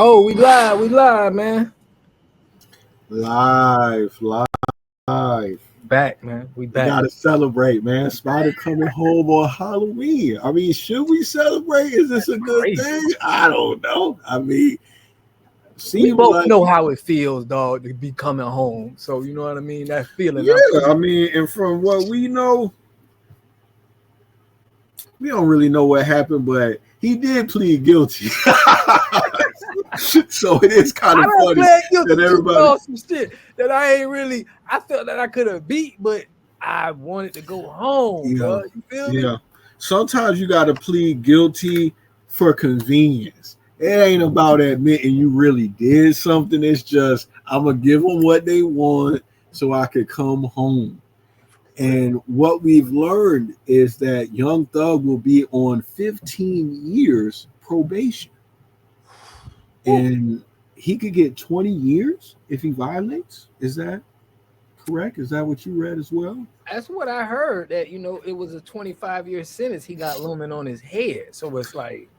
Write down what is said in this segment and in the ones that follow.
Oh, we live, man. Live. Back, man. We We back. gotta celebrate, man. Spider coming home on Halloween. I mean, should we celebrate? Is this a good Crazy. thing? I don't know. I mean, We seems both like know how it feels, dog, to be coming home. So you know what I mean? That feeling. yeah. I mean, and from what we know, we don't really know what happened, but he did plead guilty. So it is kind I of don't funny play guilty that to everybody. some shit that I ain't really. I felt that I could have beat, but I wanted to go home, Yeah, bro. You feel me? yeah. Sometimes you got to plead guilty for convenience. It ain't about admitting you really did something. It's just I'm gonna give them what they want so I could come home. And what we've learned is that Young Thug will be on 15 years probation, Whew. and he could get 20 years if he violates. Is that correct? Is that what you read as well? That's what I heard. That it was a 25-year sentence he got looming on his head. So it's like,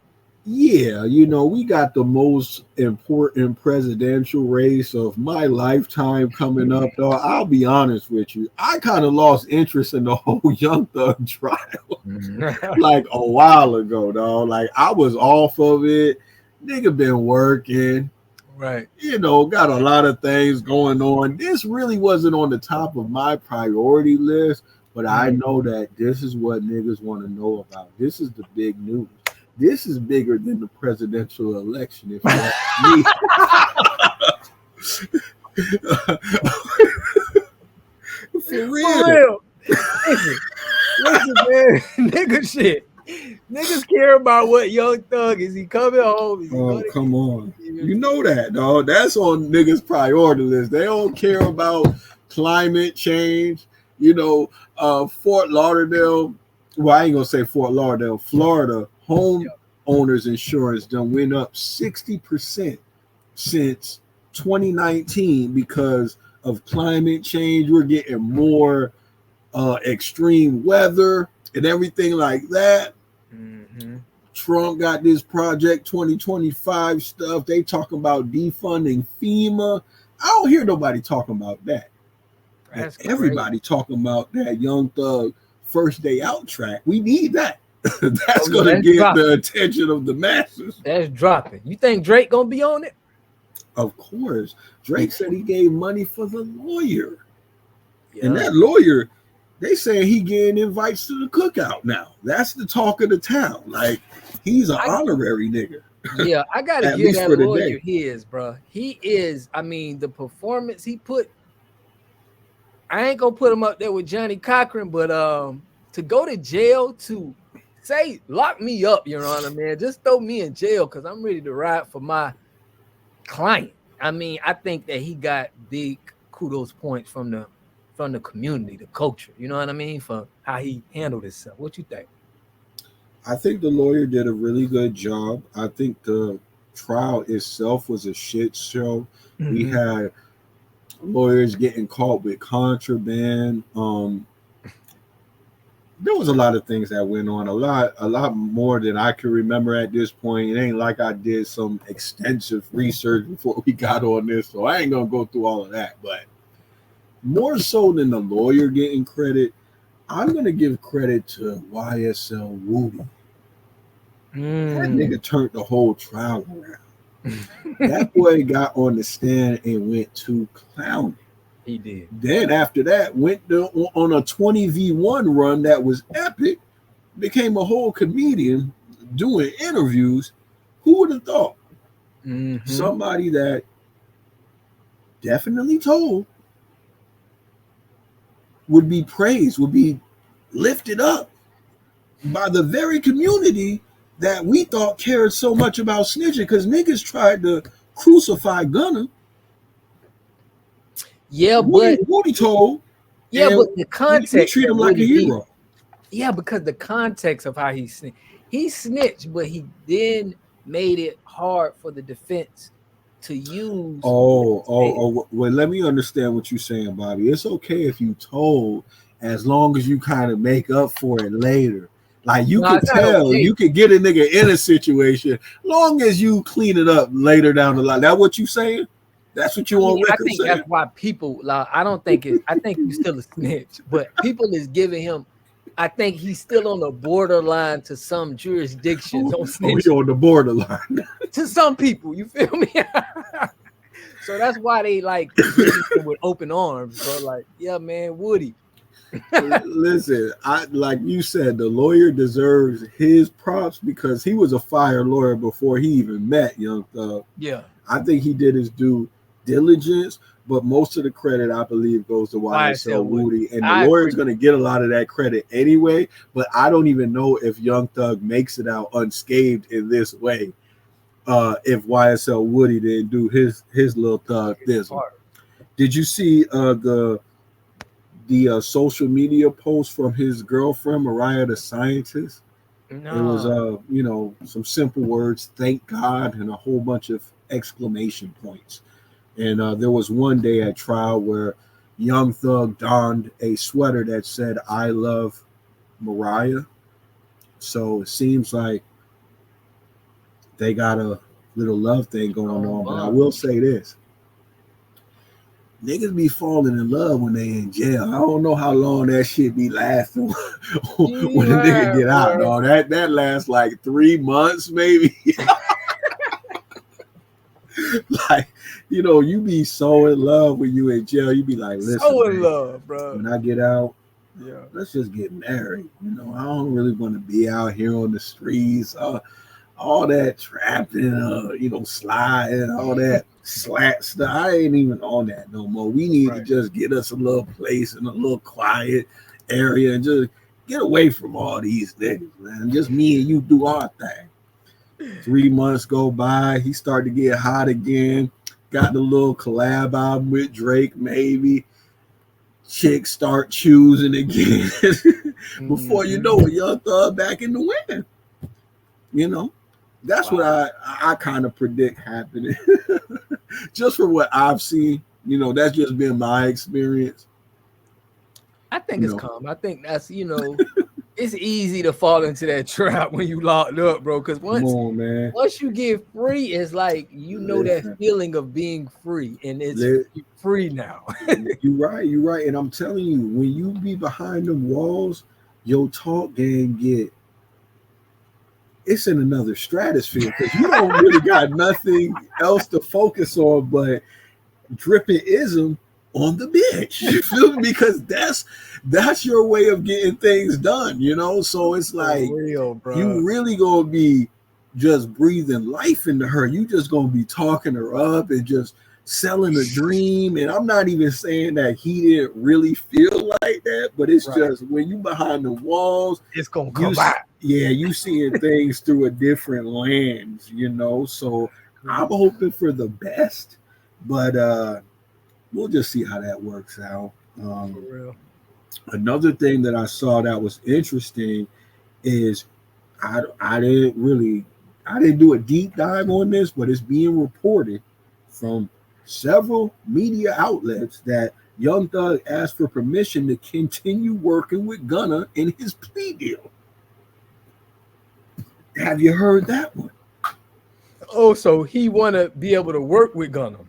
Yeah, we got the most important presidential race of my lifetime coming up, though. I'll be honest with you. I kind of lost interest in the whole Young Thug trial like a while ago, though. Like I was off of it. Nigga been working, right. got a lot of things going on. This really wasn't on the top of my priority list, but I know that this is what niggas want to know about. This is the big news. This is bigger than the presidential election, if you ask me. For real. Listen, man, nigga shit. Niggas care about what Young Thug is. He coming home? Is he Oh, come on. You know that, dog. That's on niggas' priority list. They don't care about climate change. Fort Lauderdale. Well, I ain't gonna say Fort Lauderdale, Florida. Home owners insurance done went up 60% since 2019 because of climate change. We're getting more extreme weather and everything like that. Mm-hmm. Trump got this Project 2025 stuff. They talking about defunding FEMA. I don't hear nobody talking about that. That's everybody talking about that Young Thug first day out track. We need that. That's going to get the attention of the masses. That's dropping. You think Drake going to be on it? Of course. Drake said he gave money for the lawyer. Yeah. And that lawyer, they saying he getting invites to the cookout now. That's the talk of the town. Like, he's an honorary nigga. Yeah, I got to give that lawyer his, bro. He is, I mean, the performance he put, I ain't going to put him up there with Johnny Cochran, but to go to jail to say, lock me up, Your Honor, man. Just throw me in jail because I'm ready to ride for my client. I mean, I think that he got big kudos points from the community, the culture. You know what I mean? For how he handled himself. What you think? I think the lawyer did a really good job. I think the trial itself was a shit show. Mm-hmm. We had lawyers getting caught with contraband. There was a lot of things that went on, a lot more than I can remember at this point. It ain't like I did some extensive research before we got on this, so I ain't gonna go through all of that. But more so than the lawyer getting credit, I'm gonna give credit to YSL Woody. That nigga turned the whole trial around. That boy got on the stand and went to clowning. He did. Then after that, went on a 20v1 run that was epic, became a whole comedian doing interviews. Who would have thought? Mm-hmm. Somebody that definitely told would be praised, would be lifted up by the very community that we thought cared so much about snitching, because niggas tried to crucify Gunna. Yeah, but Woody told. Yeah, but the context, he treat him like a hero. Yeah, because the context of how he snitched, but he then made it hard for the defense to use. Well, let me understand what you're saying, Bobby. It's okay if you told, as long as you kind of make up for it later. Like you No, could it's not tell, okay. you could get a nigga in a situation, long as you clean it up later down the line. That what you saying? That's what I you mean, on I record think that's saying? why people. Like, I don't think it's. I think he's still a snitch, but people is giving him. I think he's still on the borderline to some jurisdictions Oh, on oh, he snitching. on the borderline. To some people, you feel me? So that's why they like receiving him with open arms, bro. Like, yeah, man, Woody. Listen, I like you said, the lawyer deserves his props because he was a fire lawyer before he even met Young Thug. Yeah, I think he did his due diligence, but most of the credit, I believe, goes to YSL YSL Woody. Woody, and the I lawyer's agree. going to get a lot of that credit anyway. But I don't even know if Young Thug makes it out unscathed in this way. If YSL Woody didn't do his little thug thism. Did you see the social media post from his girlfriend Mariah the Scientist? It was No, some simple words, thank God, and a whole bunch of exclamation points. And there was one day at trial where Young Thug donned a sweater that said "I love Mariah." So it seems like they got a little love thing going on. But I will bond. say this: niggas be falling in love when they in jail. I don't know how long that shit be lasting when a nigga Right, get out, bro. dog. That lasts like 3 months, maybe. Like, you be so in love when you in jail. You be like, listen, So in man, love, bro. when I get out, Yeah. let's just get married. I don't really want to be out here on the streets. All that trapping, sliding, all that slat stuff. I ain't even on that no more. We need to Right. just get us a little place in a little quiet area and just get away from all these niggas, man. Just me and you do our thing. 3 months go by, he started to get hot again. Got the little collab album with Drake, maybe. Chicks start choosing again. Before you know it, Young Thug back in the win. You know, that's what Wow. I kind of predict happening. Just from what I've seen, that's just been my experience. I think You it's know, calm. I think that's it's easy to fall into that trap when you locked up, bro. Because come once on, man. once you get free, it's like that Listen, feeling of being free, and it's li- free now. you're right, and I'm telling you, when you be behind them walls, your talk game it's in another stratosphere because you don't really got nothing else to focus on but dripping ism on the bench. You feel me? Because that's your way of getting things done. So it's For like real, you bro. really gonna be just breathing life into her. You just gonna be talking her up and just selling a dream. And I'm not even saying that he didn't really feel like that, but it's Right. just when you behind the walls, It's gonna you come out. yeah, you seeing things through a different lens. So I'm hoping for the best, but we'll just see how that works out. For real. Another thing that I saw that was interesting is I didn't do a deep dive on this, but it's being reported from several media outlets that Young Thug asked for permission to continue working with Gunna in his plea deal. Have you heard that one? Oh, so he wanna be able to work with Gunna.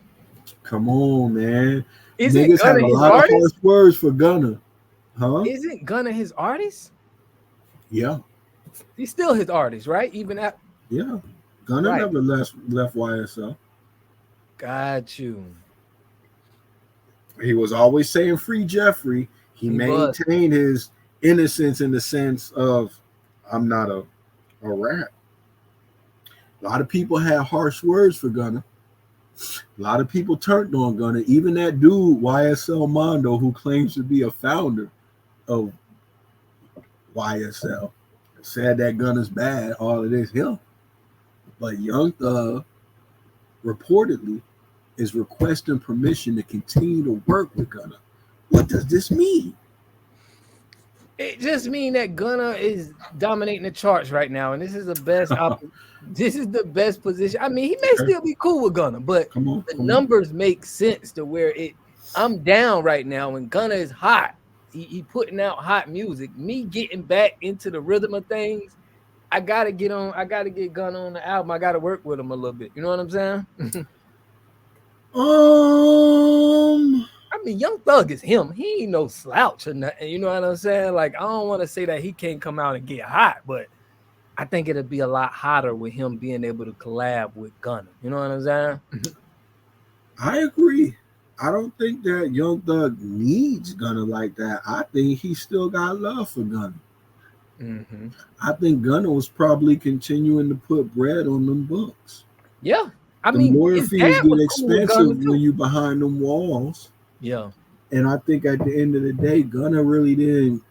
Come on, man. Isn't Niggas have Gunna a his lot of harsh artist? words for Gunna. Huh? Isn't Gunna his artist? Yeah. He's still his artist, right? Even at Yeah. Gunna right. never left YSL. Got you. He was always saying free Jeffrey. He He was. maintained his innocence in the sense of I'm not a rat. A lot of people had harsh words for Gunna. A lot of people turned on Gunna. Even that dude, YSL Mondo, who claims to be a founder of YSL, said that Gunna's bad. All of this, him. But Young Thug reportedly is requesting permission to continue to work with Gunna. What does this mean? It just mean that Gunna is dominating the charts right now, and this is the best. This is the best position. I mean, he may Okay. still be cool with Gunna, but Come on, the come on. numbers make sense to where I'm down right now, and Gunna is hot. He putting out hot music. Me getting back into the rhythm of things, I gotta get on. I gotta get Gunna on the album. I gotta work with him a little bit. You know what I'm saying? I mean, Young Thug is him. He ain't no slouch or nothing. You know what I'm saying? Like, I don't want to say that he can't come out and get hot, but I think it'll be a lot hotter with him being able to collab with Gunna. You know what I'm saying? I agree. I don't think that Young Thug needs Gunna like that. I think he still got love for Gunna. Mm-hmm. I think Gunna was probably continuing to put bread on them books. Yeah. I The mean, lawyer his dad fees get was cool with Gunna expensive when too. you behind them walls. Yeah. And I think at the end of the day, Gunna really didn't.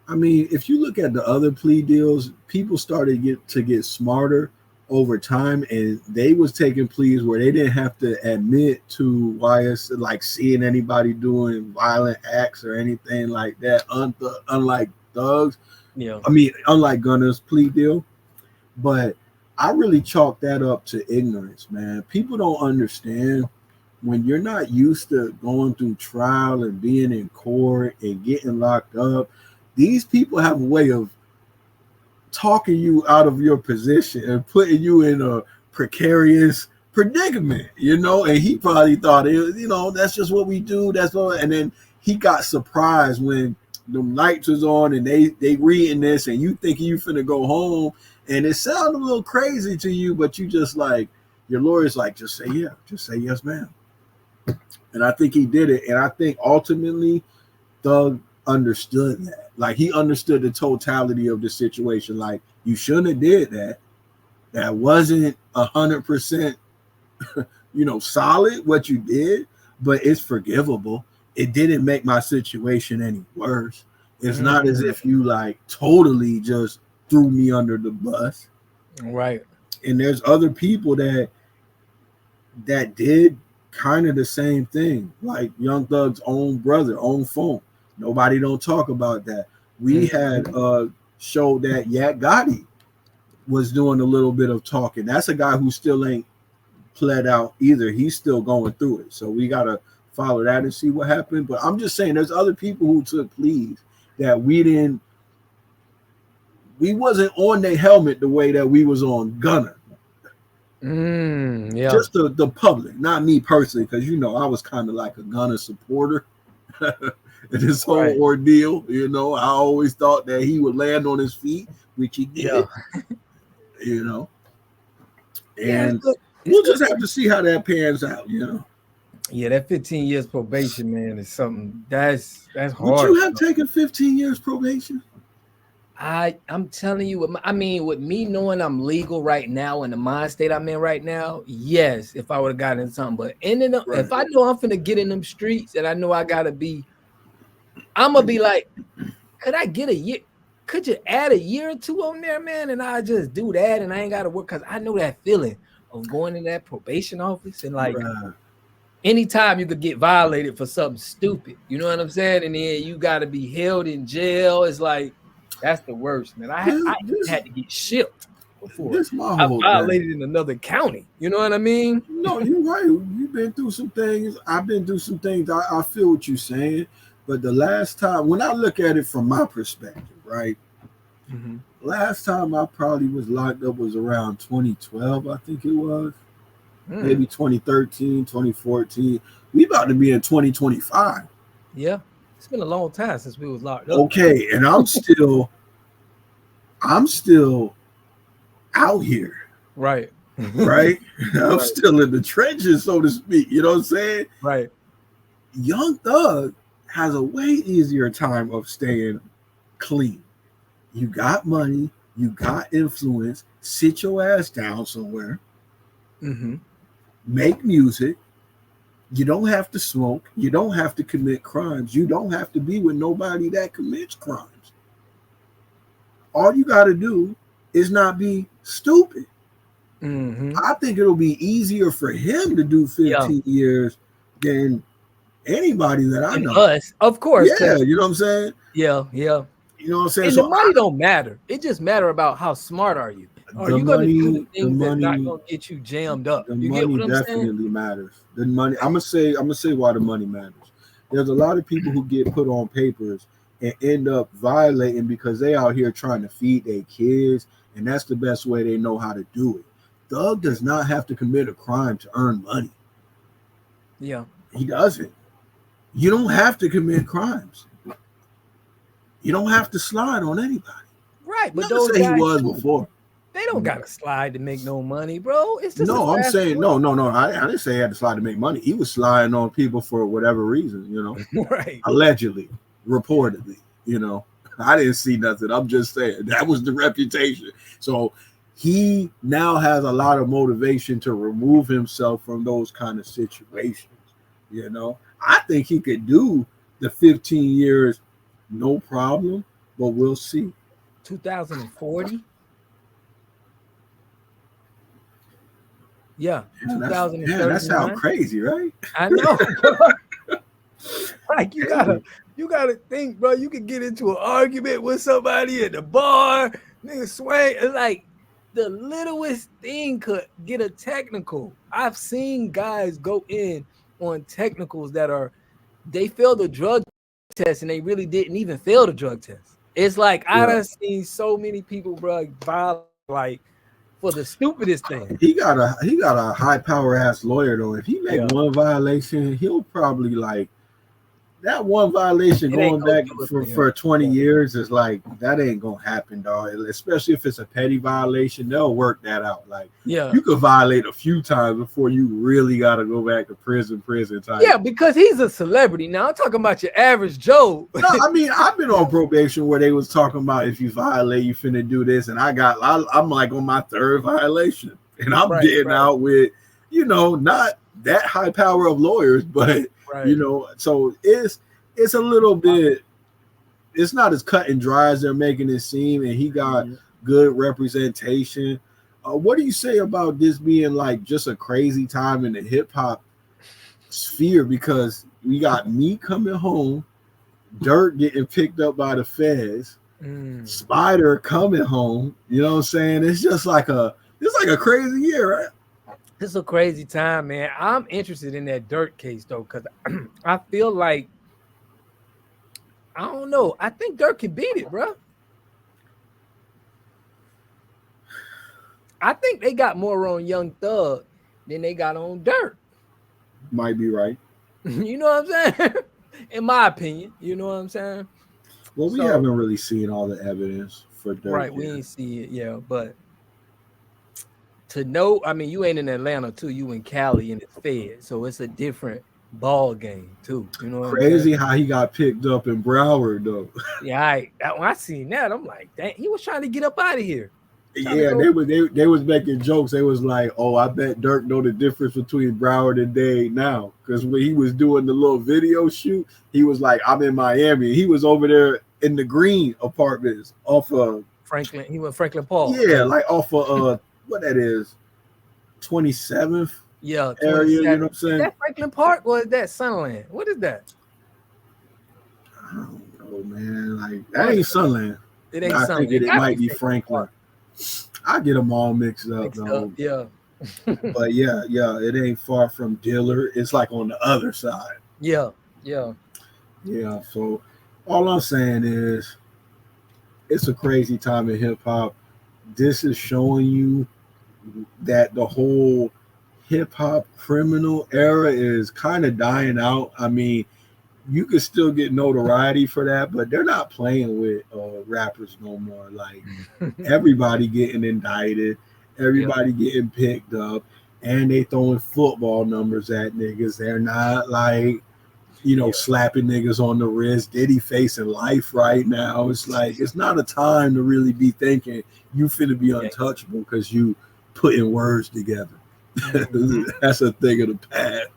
I mean, if you look at the other plea deals, people started to get smarter over time, and they was taking pleas where they didn't have to admit to why it's like seeing anybody doing violent acts or anything like that. Unlike Thugs, Yeah. I mean, unlike Gunna's plea deal, but I really chalk that up to ignorance, man. People don't understand when you're not used to going through trial and being in court and getting locked up. These people have a way of talking you out of your position and putting you in a precarious predicament, and he probably thought that's just what we do. That's what, and then he got surprised when the lights was on and they reading this and you thinking you finna go home and it sounded a little crazy to you, but you just like, your lawyer's like, just say yeah, just say yes, ma'am. And I think he did it. And I think ultimately Thug understood that. Like, he understood the totality of the situation. Like, you shouldn't have did that. That wasn't 100%, solid what you did, but it's forgivable. It didn't make my situation any worse. It's not as if you like totally just threw me under the bus. Right. And there's other people that did kind of the same thing, like Young Thug's own brother, own phone. Nobody don't talk about that. We had a show that Yak Gotti was doing a little bit of talking. That's a guy who still ain't pled out either. He's still going through it. So we got to follow that and see what happened. But I'm just saying there's other people who took pleas that we wasn't on their helmet the way that we was on Gunna. Yeah. Just the public, not me personally, because I was kind of like a Gunna supporter. In this whole ordeal, I always thought that he would land on his feet, which he did. And we'll just have to see how that pans out. Yeah, that 15 years probation, man, is something that's hard. Would you have taken 15 years probation? I'm telling you, with me knowing I'm legal right now in the mind state I'm in right now, yes, if I would have gotten something. But if I know I'm finna get in them streets and I know I gotta be, I'm gonna be like, could I get a year? Could you add a year or two on there, man? And I just do that and I ain't gotta work, because I know that feeling of going in that probation office and like anytime you could get violated for something stupid, you know what I'm saying? And then you gotta be held in jail. It's like, that's the worst, man. I had to get shipped before. This my whole I violated in another county. You know what I mean? No, you're right. You've been through some things. I've been through some things. I feel what you're saying. But the last time, when I look at it from my perspective, right? Last time I probably was locked up was around 2012, I think it was. Maybe 2013, 2014. We about to be in 2025. Yeah. It's been a long time since we was locked up. Okay, and I'm still out here. Right. Right? I'm still in the trenches, so to speak. You know what I'm saying? Right. Young Thug has a way easier time of staying clean. You got money, you got influence, sit your ass down somewhere, make music. You don't have to smoke. You don't have to commit crimes. You don't have to be with nobody that commits crimes. All you got to do is not be stupid. I think it'll be easier for him to do 15 years than anybody that I know. Us, of course. Yeah, you know what I'm saying? Yeah. You know what I'm saying? And the money don't matter. It just matter about how smart are you. Are you going to do the things that's not going to get you jammed up? The you money get what I'm definitely saying? matters. The money. I'm gonna say why the money matters. There's a lot of people who get put on papers and end up violating because they out here trying to feed their kids, and that's the best way they know how to do it. Thug does not have to commit a crime to earn money. Yeah. He doesn't. You don't have to commit crimes. You don't have to slide on anybody. Right, but Not those to say guys he was before. They don't gotta slide to make no money, bro. It's just no. I'm saying no. I didn't say he had to slide to make money. He was sliding on people for whatever reason, right? Allegedly, reportedly, I didn't see nothing. I'm just saying that was the reputation. So he now has a lot of motivation to remove himself from those kind of situations. I think he could do the 15 years, no problem. But we'll see. 2040. Yeah, 2030. That sounds crazy, right? I know. Like you gotta think, bro. You could get into an argument with somebody at the bar, nigga swing. It's like the littlest thing could get a technical. I've seen guys go in on technicals they failed the drug test and they really didn't even fail the drug test. It's like I done seen so many people, bro, like for the stupidest thing. He got a high power ass lawyer though. If he make one violation, he'll probably like that one violation going back for 20 years is like that ain't gonna happen, dog. Especially if it's a petty violation, they'll work that out. Like you could violate a few times before you really gotta go back to prison time. Yeah, because he's a celebrity. Now I'm talking about your average Joe. No, I mean I've been on probation where they was talking about if you violate, you finna do this, and I'm like on my third violation, and I'm getting out with not that high power of lawyers, but so it's a little bit, it's not as cut and dry as they're making it seem, and he got good representation. What do you say about this being like just a crazy time in the hip hop sphere? Because we got me coming home, Dirt getting picked up by the feds, Spider coming home. You know what I'm saying? It's just like a crazy year, right? It's a crazy time, man. I'm interested in that Dirt case though, because I feel like I don't know. I think Dirt can beat it, bro. I think they got more on Young Thug than they got on Dirt. Might be right. You know what I'm saying? In my opinion, you know what I'm saying? Well, we haven't really seen all the evidence for Dirt. Right, we ain't see it, yeah, but to know, I mean, you ain't in Atlanta too, you in Cali and it's fed, so it's a different ball game too. You know what crazy how he got picked up in Broward though. Yeah, when I seen that, I'm like, dang, he was trying to get up out of here. Yeah, they was making jokes. They was like, "Oh, I bet Dirk know the difference between Broward and Dade now." Because when he was doing the little video shoot, he was like, "I'm in Miami." He was over there in the Green Apartments off of Franklin. He went Franklin Park. Yeah, like off of what that is, 27th. Yeah, area. You know what I'm saying? Is that Franklin Park or is that Sunland? What is that? I don't know, man. Like that ain't Sunland. It ain't I Sunland. think it might be Franklin. I get them all mixed up, though. Yeah. But yeah, it ain't far from Dillard. It's like on the other side. Yeah. So all I'm saying is it's a crazy time in hip hop. This is showing you that the whole hip hop criminal era is kind of dying out. I mean, you could still get notoriety for that, but they're not playing with rappers no more. Like everybody getting indicted, everybody getting picked up, and they throwing football numbers at niggas. They're not like, slapping niggas on the wrist. Diddy facing life right now. It's like, it's not a time to really be thinking you finna be untouchable because you putting words together. That's a thing of the past.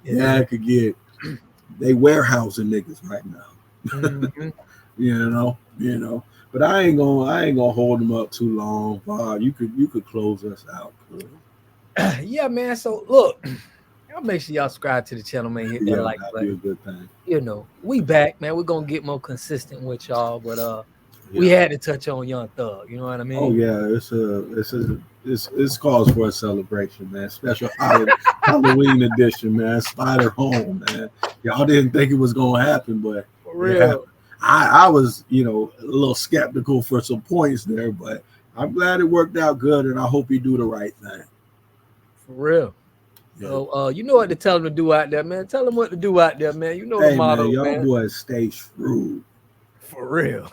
Yeah, I could get. They warehousing niggas right now. you know. But I ain't gonna hold them up too long. Bob, you could close us out. Yeah, man. So look, y'all make sure y'all subscribe to the channel, man. Hit that like button. Be a good thing. We back, man. We're gonna get more consistent with y'all, but we had to touch on Young Thug. You know what I mean? Oh yeah, it's a It's cause for a celebration, man. Special Halloween edition, man. Spider home, man. Y'all didn't think it was gonna happen, but For it happened. real. I was, a little skeptical for some points there, but I'm glad it worked out good, and I hope he do the right thing. For real. Yeah. So, you know what to tell them to do out there, man. Tell them what to do out there, man. You know the Hey, man, motto, y'all man. boys stay shrewd. For real.